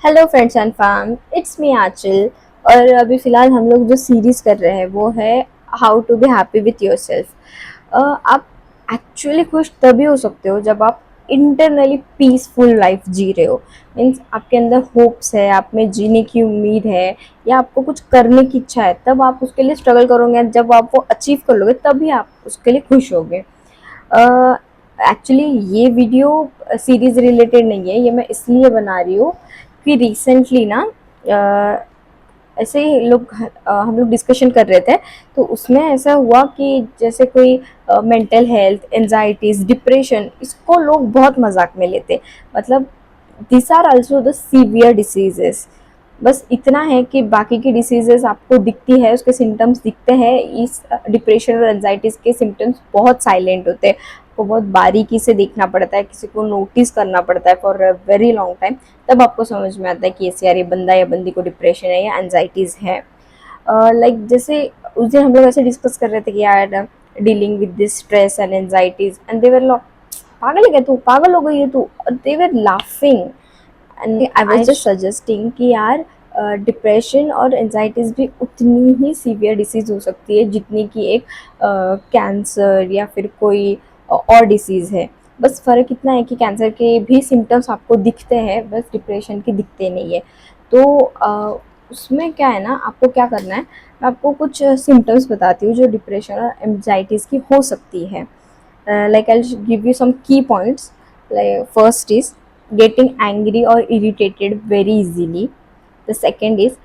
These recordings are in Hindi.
Hello friends and fam, it's me Aanchal. और अभी फ़िलहाल हम लोग जो सीरीज़ कर रहे हैं वो है how to be happy with yourself. आप एक्चुअली खुश तभी हो सकते हो जब आप इंटरनली पीसफुल लाइफ जी रहे हो। मीन्स आपके अंदर होप्स है, आप में जीने की उम्मीद है, या आपको कुछ करने की इच्छा है, तब आप उसके लिए स्ट्रगल करोगे। जब आप वो अचीव कर लोगे तभी आप उसके लिए खुश होगे। एक्चुअली ये वीडियो सीरीज़ रिलेटेड नहीं है, ये मैं इसलिए बना रही हूँ कि रिसेंटली ना ऐसे ही हम लोग डिस्कशन कर रहे थे, तो उसमें ऐसा हुआ कि जैसे कोई मेंटल हेल्थ, एंजाइटीज, डिप्रेशन, इसको लोग बहुत मजाक में लेते। मतलब this are also the severe diseases. बस इतना है कि बाकी की डिसीजेस आपको दिखती है, उसके सिम्टम्स दिखते हैं, इस डिप्रेशन और एंजाइटीज के सिम्टम्स बहुत साइलेंट होते हैं। आपको बहुत बारीकी से देखना पड़ता है, किसी को नोटिस करना पड़ता है for a very long time, तब आपको समझ में आता है कि ऐसे यार ये बंदा या बंदी को डिप्रेशन है या एंजाइटीज है। जैसे उस दिन हम लोग ऐसे डिस्कस कर रहे थे कि यार dealing with this stress and anxieties, and they were पागल है क्या तू, पागल हो गई है तू, they were laughing. And I was just suggesting कि यार डिप्रेशन और एंजाइटीज़ भी उतनी ही सीवियर डिसीज़ हो सकती है जितनी कि एक कैंसर या फिर कोई और डिसीज़ है। बस फ़र्क इतना है कि कैंसर के भी सिम्टम्स आपको दिखते हैं, बस डिप्रेशन के दिखते नहीं है। तो उसमें क्या है ना, आपको क्या करना है, मैं आपको कुछ सिम्टम्स बताती हूँ जो डिप्रेशन और एंजाइटीज़ की हो सकती है। I'll give you some key points. Like first is getting angry or irritated very easily. The second is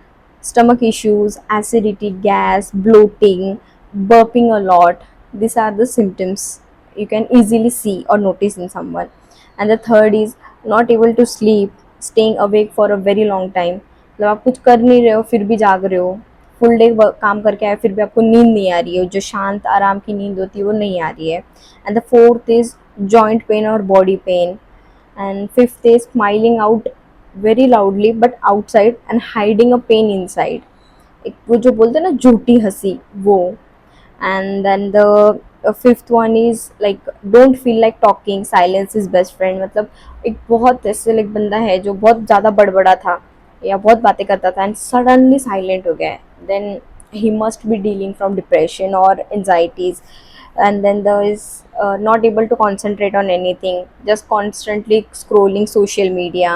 stomach issues, acidity, gas, bloating, burping a lot. These are the symptoms you can easily see or notice in someone. And the third is not able to sleep, staying awake for a very long time. मतलब आप कुछ कर नहीं रहे हो फिर भी जाग रहे हो, फुल डे काम करके आए फिर भी आपको नींद नहीं आ रही है, जो शांत आराम की नींद होती है वो नहीं आ रही है। And the fourth is joint pain और body pain. And fifth is smiling out very loudly but outside and hiding a pain inside, एक वो जो बोलते हैं ना झूठी हंसी, वो। And then the fifth one is like don't feel like talking, silence is best friend. मतलब एक बहुत ऐसे लाइक बंदा है जो बहुत ज़्यादा बड़बड़ा था या बहुत बातें करता था एंड सडनली साइलेंट हो गया है, then he must be dealing from depression or anxieties. And then there is not able to concentrate on anything, just constantly scrolling social media,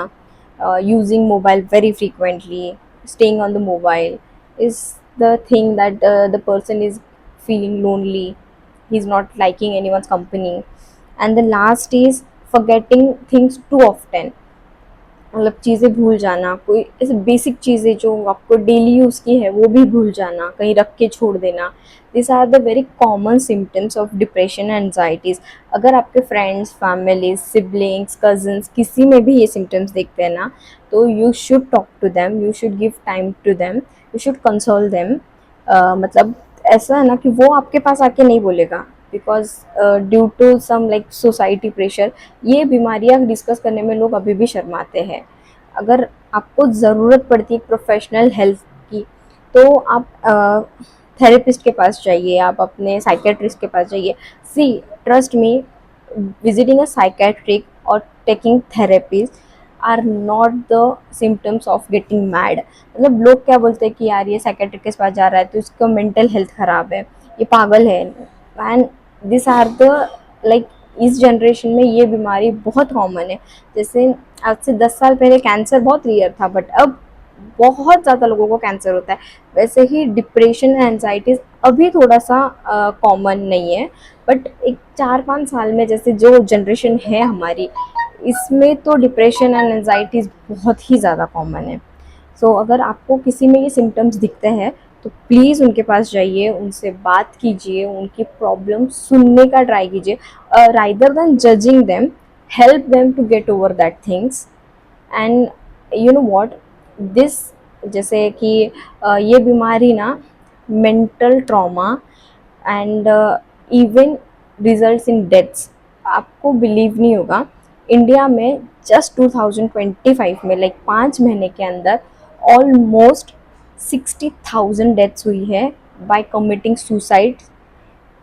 using mobile very frequently, staying on the mobile is the thing that the person is feeling lonely, he's not liking anyone's company. And the last is forgetting things too often, मतलब चीज़ें भूल जाना, कोई ऐसे बेसिक चीज़ें जो आपको डेली यूज़ की है वो भी भूल जाना, कहीं रख के छोड़ देना। This are the very common symptoms of depression and anxieties. अगर आपके फ्रेंड्स, फैमिली, सिबलिंग्स, कजन्स किसी में भी ये सिम्टम्स देखते हैं ना, तो you should talk to them, you should give time to them, you should console them. मतलब ऐसा है ना कि वो आपके पास आके नहीं बोलेगा, because due to some like society pressure ये बीमारियां डिस्कस करने में लोग अभी भी शर्माते हैं। अगर आपको ज़रूरत पड़ती है प्रोफेशनल हेल्प की, तो आप थेरेपिस्ट के पास जाइए, आप अपने साइकेट्रिस्ट के पास जाइए। See, trust me, visiting a psychiatric और taking therapies are not the symptoms of getting mad. मतलब लोग क्या बोलते हैं कि यार ये साइकेट्रिक के पास जा रहा है तो इसका मेंटल हेल्थ ख़राब है, ये पागल है। And this are the like इस जनरेशन में ये बीमारी बहुत कॉमन है। जैसे आज से 10 साल पहले कैंसर बहुत रेयर था, बट अब बहुत ज़्यादा लोगों को कैंसर होता है। वैसे ही डिप्रेशन एंड एंजाइटीज़ अभी थोड़ा सा कॉमन नहीं है, बट एक 4-5 साल में जैसे जो जनरेशन है हमारी, इसमें तो डिप्रेशन एंड एंजाइटीज़ बहुत ही ज़्यादा कॉमन है। सो अगर आपको किसी में ये सिम्टम्स दिखते हैं तो प्लीज़ उनके पास जाइए, उनसे बात कीजिए, उनकी प्रॉब्लम सुनने का ट्राई कीजिए, rather than judging them, help them to get over that things. And you know what, this, जैसे कि ये बीमारी ना mental trauma and even results in deaths. आपको बिलीव नहीं होगा, इंडिया में जस्ट 2025 में लाइक 5 महीने के अंदर ऑलमोस्ट 60,000 डेथ्स हुई है by committing suicide.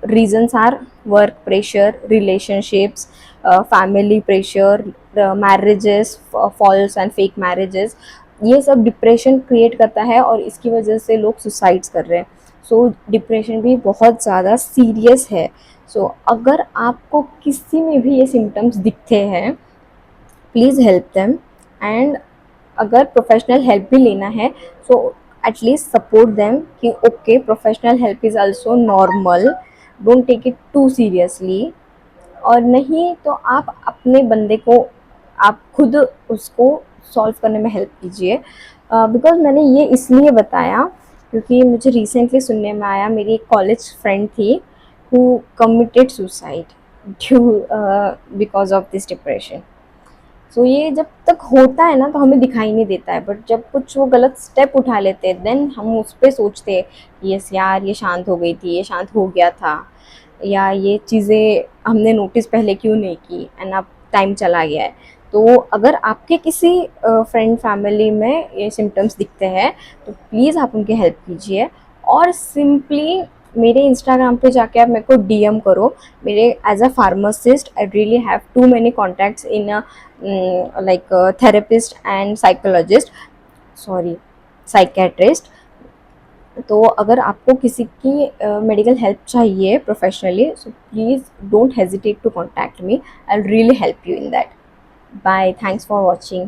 reasons are work pressure, relationships, family pressure, marriages, false and fake marriages, ये सब डिप्रेशन क्रिएट करता है और इसकी वजह से लोग सुसाइड्स कर रहे हैं। सो डिप्रेशन भी बहुत ज़्यादा सीरियस है। सो अगर आपको किसी में भी ये सिम्टम्स दिखते हैं, प्लीज़ हेल्प देम। एंड अगर प्रोफेशनल हेल्प भी लेना है, सो एटलीस्ट सपोर्ट देम कि okay, professional help is also normal, don't take it too seriously. और नहीं तो आप अपने बंदे को, आप खुद उसको सॉल्व करने में हेल्प कीजिए। बिकॉज़ मैंने ये इसलिए बताया क्योंकि मुझे रिसेंटली सुनने में आया, मेरी एक कॉलेज फ्रेंड थी who committed suicide due because of this depression. So ये जब तक होता है ना तो हमें दिखाई नहीं देता है, बट जब कुछ वो गलत स्टेप उठा लेते हैं देन हम उस पर सोचते हैं, यस यार ये शांत हो गई थी, ये शांत हो गया था, या ये चीज़ें हमने नोटिस पहले क्यों नहीं की, एंड अब टाइम चला गया है। तो अगर आपके किसी फ्रेंड फैमिली में ये सिम्टम्स दिखते हैं तो प्लीज़ आप उनकी हेल्प कीजिए। और सिंपली मेरे इंस्टाग्राम पे जाके आप मेरे को डीएम करो। मेरे as a pharmacist I really have too many contacts in like therapist and psychologist, sorry psychiatrist. तो अगर आपको किसी की मेडिकल हेल्प चाहिए professionally, so please don't hesitate to contact me, I will really help you in that. Bye, thanks for watching.